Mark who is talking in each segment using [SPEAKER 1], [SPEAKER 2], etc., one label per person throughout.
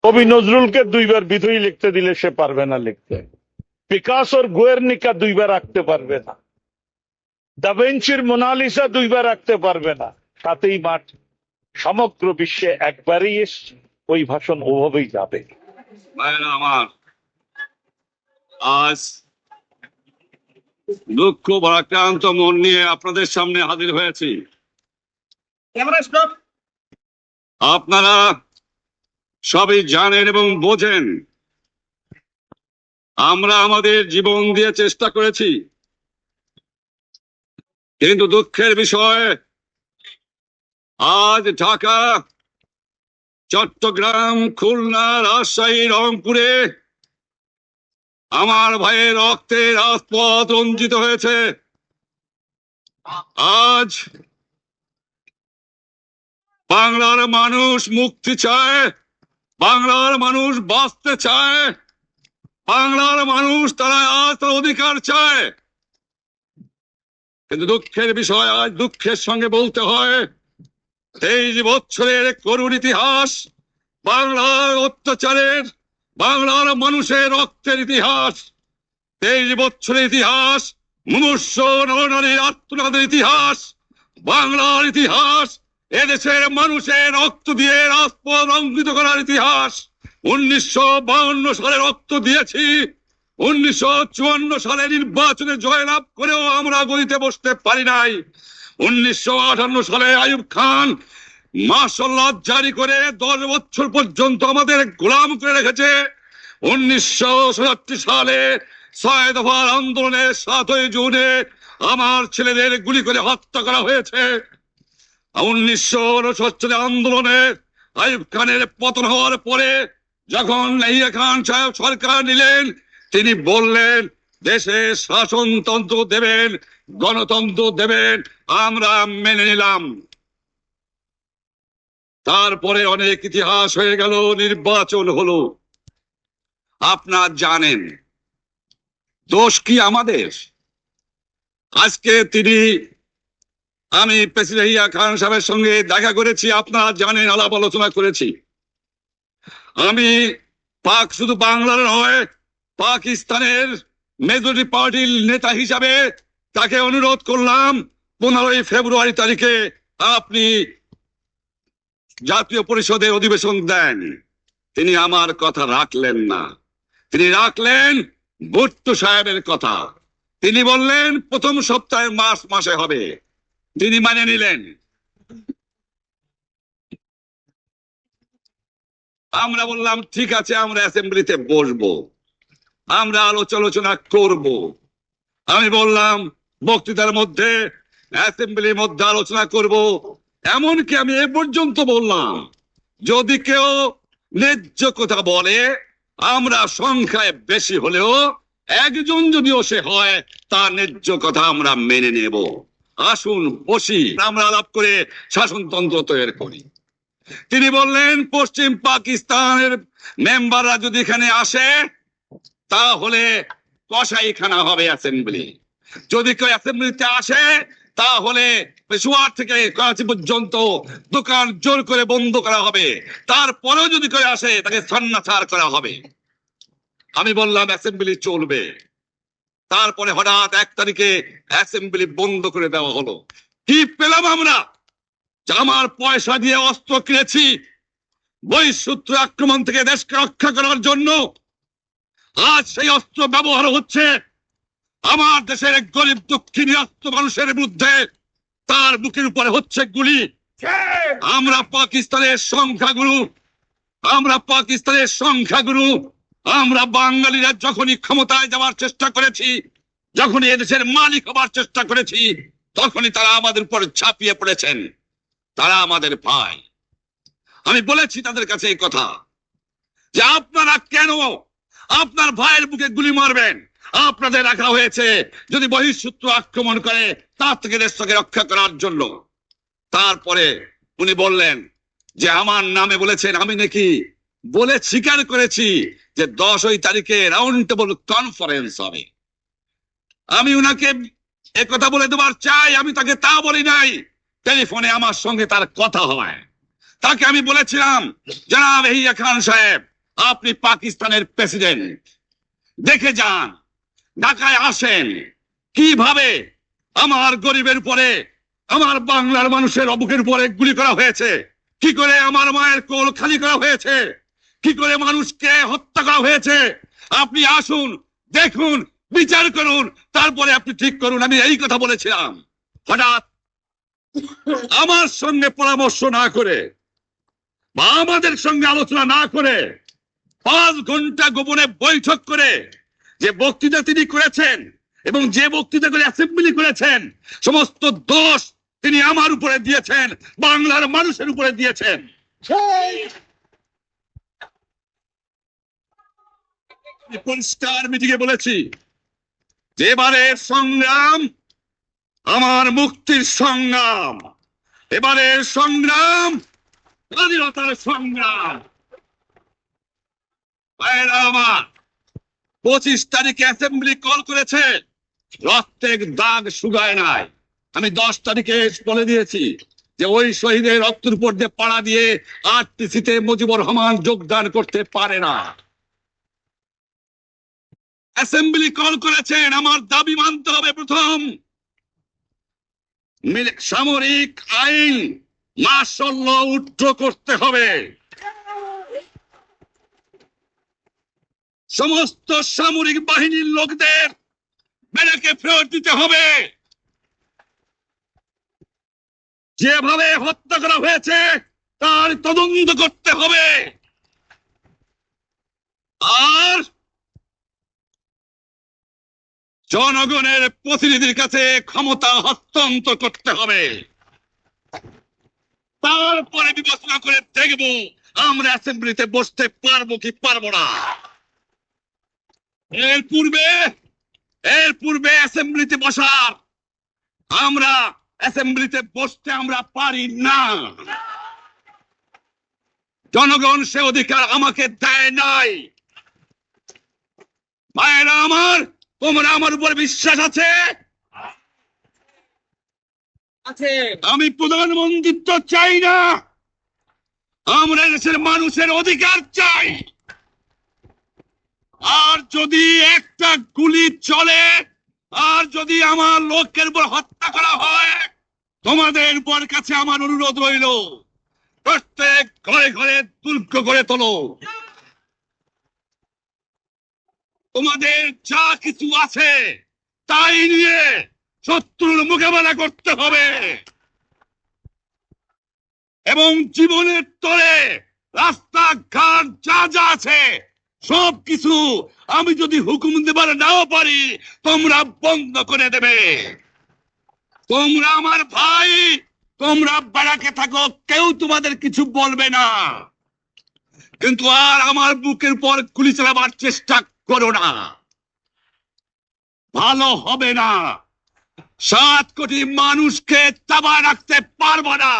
[SPEAKER 1] কবি নজরুলকে দুইবার বিধুই লিখতে দিলে সে পারবে না লিখতে। পিকাসোর গুয়ের্নিকা দুইবার আঁকতে পারবে না। দা ভিঞ্চির মোনালিসা দুইবার আঁকতে পারবে না। ৭ই মার্চ সমগ্র বিশ্বে একবারই এসছে, ওই ভাষণ ওভাবেই যাবে।
[SPEAKER 2] আমার আজ দুঃখ ভারাক্রান্ত মন নিয়ে আপনাদের সামনে হাজির হয়েছি। আপনারা সবই জানেন এবং বোঝেন আমরা আমাদের জীবন দিয়ে চেষ্টা করেছি, কিন্তু দুঃখের বিষয় আজ ঢাকা, চট্টগ্রাম, খুলনা, রাজশাহী, রংপুরে আমার ভাইয়ের রক্তে রাজপথ রঞ্জিত হয়েছে। আজ বাংলার মানুষ মুক্তি চায়, বাংলার মানুষ বাঁচতে চায়, বাংলার মানুষ তারা আজ তার অধিকার চায়। কিন্তু দুঃখের বিষয় আজ দুঃখের সঙ্গে বলতে হয় 23 বছরের করুণ ইতিহাস, বাংলার অত্যাচারের, বাংলার মানুষের রক্তের ইতিহাস, 23 বছরের ইতিহাস, মুমূর্ষ নরনারীর আত্মনাদের ইতিহাস, বাংলার ইতিহাস, এদেশের মানুষের রক্ত দিয়ে রাজপথ রঞ্জিত করার ইতিহাস। 1952 সালে রক্ত দিয়েছি, 1954 সালে নির্বাচনে জয়লাভ করেও আমরা গদিতে বসতে পারি নাই। 1958 সালে আইয়ুব খান মার্শাল ল জারি করে 10 বছর পর্যন্ত আমাদের গোলাম করে রেখেছে। 1967 সালে 6 দফার আন্দোলনে 7ই জুনে আমার ছেলেদের গুলি করে হত্যা করা হয়েছে। 1969 আন্দোলনে আইয়ুব খানের পতন হওয়ার পরে যখন ইয়াহিয়া খান সাহেব সরকার নিলেন, তিনি বললেন দেশে শাসনতন্ত্র দেবেন, গণতন্ত্র দেবেন, আমরা মেনে নিলাম। তারপরে অনেক ইতিহাস হয়ে গেল, নির্বাচন হলো। আপনারা জানেন দোষ কি আমাদের? আজকে আমি প্রেসিডেন্ট ইয়াহিয়া খান সাহেবের সঙ্গে দেখা করেছি, আপনারা জানেন, আলাপ আলোচনা করেছি। আমি শুধু বাংলার নয়, পাকিস্তানের মেজরিটি পার্টির নেতা হিসাবে তাকে অনুরোধ করলাম 15ই ফেব্রুয়ারি তারিখে আপনি জাতীয় পরিষদে অধিবেশন দেন। তিনি আমার কথা রাখলেন না, তিনি রাখলেন ভুট্টো সাহেবের কথা। তিনি বললেন প্রথম সপ্তাহে মাসে হবে, তিনি মানে নিলেন। আমরা বললাম ঠিক আছে, আমরা অ্যাসেম্বলিতে বসবো, আমরা আলোচনা করব। আমি বললাম বক্তৃতার মধ্যে অ্যাসেম্বলির মধ্যে আলোচনা করব। এমনকি আমি এ পর্যন্ত বললাম যদি কেউ ন্যায্য কথা বলে, আমরা সংখ্যায় বেশি হলেও একজন যদিও সে হয়, তার ন্যায্য কথা আমরা মেনে নেব। আসুন বসি, আমরা আলাপ করে শাসনতন্ত্র তৈরি করি। তিনি বললেন পশ্চিম পাকিস্তানের মেম্বাররা যদি এখানে আসে তাহলে কসাইখানা হবে অ্যাসেম্বলি। যদি কেউ অ্যাসেম্বলিতে আসে তাহলে পেশোয়ার থেকে করাচি পর্যন্ত দোকান জোর করে বন্ধ করা হবে, তারপরেও যদি কেউ আসে তাকে সন্ন্যাসার করা হবে। আমি বললাম অ্যাসেম্বলি চলবে। তারপরে হঠাৎ 1 তারিখে অ্যাসেম্বলি বন্ধ করে দেওয়া হলো। কি পেলাম আমরা? আমার পয়সা দিয়ে অস্ত্র কিনেছি বহিঃশত্রু আক্রমণ থেকে দেশকে রক্ষা করার জন্য। আজ সেই অস্ত্র ব্যবহার হচ্ছে আমার দেশের গরিব দুঃখী নিরস্ত্র মানুষের বিরুদ্ধে, তার বুকের উপরে হচ্ছে গুলি। আমরা পাকিস্তানের সংখ্যাগুরু, আমরা বাঙালিরা যখনই ক্ষমতায় যাওয়ার চেষ্টা করেছি, যখনই এদেশের মালিক হবার চেষ্টা করেছি, তখনই তারা আমাদের উপর ঝাঁপিয়ে পড়েছেন। তারা আমাদের ভাই। আমি বলেছি তাদের কাছে এই কথা যে আপনারা কেন আপনার ভাইয়ের বুকে গুলি মারবেন? আপনাদের রাখা হয়েছে যদি বহিঃশত্রু আক্রমণ করে তার থেকে দেশকে রক্ষা করার জন্য। তারপরে উনি বললেন যে আমার নামে বলেছেন, আমি নাকি বলে স্বীকার করেছি যে 10 তারিখে রাউন্ড টেবল কনফারেন্স হবে। আমি উনাকে একথা বলে দেবার চাই, আমি তাকে তা বলি নাই। টেলিফোনে আমার সঙ্গে তার কথা হয়। তাকে আমি বলেছিলাম জনাব ইয়াহিয়া খান সাহেব, আপনি পাকিস্তানের প্রেসিডেন্ট, দেখে যান, ঢাকায় আসেন কিভাবে আমার গরিবের উপরে, আমার বাংলার মানুষের অবুকের উপরে গুলি করা হয়েছে, কি করে আমার মায়ের কোল খালি করা হয়েছে, কি করে মানুষকে হত্যা করা হয়েছে। আপনি আসুন, দেখুন, বিচার করুন, তারপরে আপনি ঠিক করুন। আমি এই কথা বলেছিলাম। হঠাৎ আমার সঙ্গে পরামর্শ না করে বা আমাদের সঙ্গে আলোচনা না করে 5 ঘন্টা গোপনে বৈঠক করে যে বক্তৃতা তিনি করেছেন এবং যে বক্তৃতা করে অ্যাসেম্বলি করেছেন, সমস্ত দোষ তিনি আমার উপরে দিয়েছেন, বাংলার মানুষের উপরে দিয়েছেন। পরিষ্কার মিটিংয়ে বলেছি যে এবারের সংগ্রাম আমার মুক্তির সংগ্রাম, এবারের সংগ্রাম স্বাধীনতার সংগ্রাম। ভাইয়েরা আমার, 25 তারিখে অ্যাসেম্বলি কল করেছে, রক্তের দাগ শুকায় নাই। আমি 10 তারিখে বলে দিয়েছি যে ওই শহীদের রক্তের উপর দিয়ে পাড়া দিয়ে আরটিসিতে মুজিবুর রহমান যোগদান করতে পারে না। অ্যাসেম্বলি কল করেছেন, আমার দাবি মানতে হবে। প্রথম, সামরিক আইন মার্শাল ল উড্র করতে হবে, সমস্ত সামরিক বাহিনীর লোকদের ব্যারাকে ফেরত দিতে হবে, যেভাবে হত্যা করা হয়েছে তার তদন্ত করতে হবে, আর জনগণের প্রতিনিধির কাছে ক্ষমতা হস্তান্তর করতে হবে। তারপরে বিবেচনা করে দেখব আমরা অ্যাসেম্বলিতে বসতে পারবো কি পারবো না। এর পূর্বে অ্যাসেম্বলিতে বসার, আমরা অ্যাসেম্বলিতে বসতে আমরা পারি না। জনগণ সে অধিকার আমাকে দেয় নাই। ভাইয়েরা আমার, তোমরা আমার উপর বিশ্বাস আছে? আমি প্রধানমন্ত্রিত্ব চাই না, আমরা দেশের মানুষের অধিকার চাই। আর যদি একটা গুলি চলে, আর যদি আমার লোকের উপর হত্যা করা হয়, তোমাদের উপর কাছে আমার অনুরোধ রইল, প্রত্যেক ঘরে ঘরে দুর্গ করে তোলো। তোমাদের যা কিছু আছে তাই নিয়ে শত্রুর মোকাবেলা করতে হবে, এবং জীবনের তরে রাস্তাঘাট যা যা আছে সবকিছু আমি যদি হুকুম দেবার নাও পারি, তোমরা বন্ধ করে দেবে। তোমরা আমার ভাই, তোমরা বাড়াকে থাকো, কেউ তোমাদের কিছু বলবে না, কিন্তু আর আমার বুকের পর গুলি চালাবার চেষ্টা করো না, ভালো হবে না। 7 কোটি মানুষকে চাপায় রাখতে পারবো না।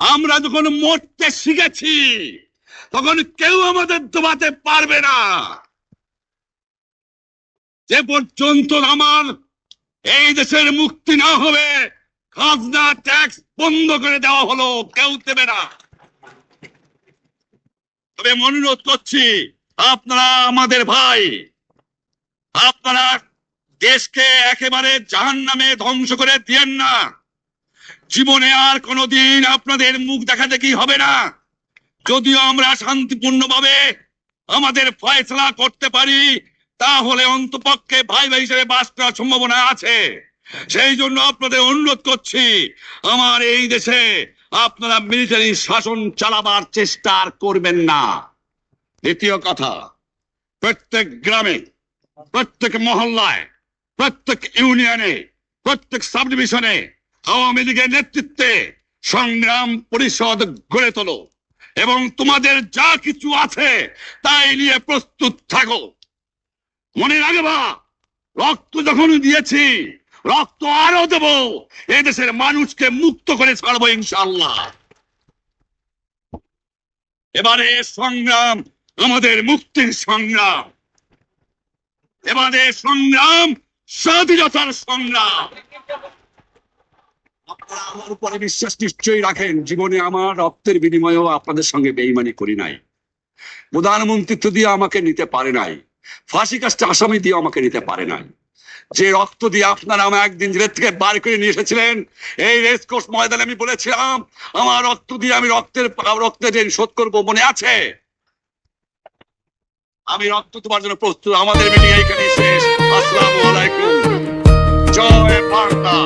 [SPEAKER 2] আমরা যখন মরতে শিখেছি তখন কেউ আমাদের দবাতে পারবে না। যে পর্যন্ত আমার এই দেশের মুক্তি না হবে, খাজনা ট্যাক্স বন্ধ করে দেওয়া হলো, কেউ দেবে না। তবে অনুরোধ করছি, আপনারা আমাদের ভাই, আপনারা দেশকে একেবারে জাহান্নামে ধ্বংস করে দিয়েন না। জীবনে আর কোনোদিন আপনাদের মুখ দেখা দেখি হবে না। যদিও আমরা শান্তিপূর্ণভাবে আমাদের ফয়সালা করতে পারি, তাহলে অন্তপক্ষে ভাই ভাই হিসেবে বাস করার সম্ভাবনা আছে। সেই জন্য আপনাদের অনুরোধ করছি, আমার এই দেশে আপনারা মিলিটারি শাসন চালাবার চেষ্টা আর করবেন না। দ্বিতীয় কথা, প্রত্যেক গ্রামে, প্রত্যেক মহল্লায়, প্রত্যেক ইউনিয়নে, প্রত্যেক সাব ডিভিশনে আওয়ামী লীগের নেতৃত্বে সংগ্রাম পরিষদ গড়ে তোলো, এবং তোমাদের যা কিছু আছে তাই নিয়ে প্রস্তুত থাকো। মনে রাখবা, রক্ত যখন দিয়েছি, রক্ত আরো দেব, এদেশের মানুষকে মুক্ত করে ছাড়বো ইনশাআল্লাহ। এবারে সংগ্রাম আমাদের মুক্তির সংগ্রাম, এবারে সংগ্রাম স্বাধীনতার সংগ্রাম। আপনারা আমার উপরে বিশ্বাস নিশ্চয়ই রাখেন। জীবনে আমার রক্তের বিনিময়েও আপনাদের সঙ্গে বেইমানি করি নাই। প্রধানমন্ত্রিত্ব দিয়ে আমাকে নিতে পারে নাই, ফাঁসি কাজটা আসামি দিয়ে আমাকে নিতে পারে নাই। যে রক্ত দিয়ে আপনারা আমাকে একদিন জেলের থেকে বার করে নিয়ে এসেছিলেন, এই রেসকোর্স ময়দানে আমি বলেছিলাম আমার রক্ত দিয়ে আমি রক্তের ঋণ শোধ করবো, মনে আছে? আমি রক্ত তোমার জন্য প্রস্তুত। আমাদের মিটিং এইখানে শেষ। আসসালামু আলাইকুম। জয় বাংলা।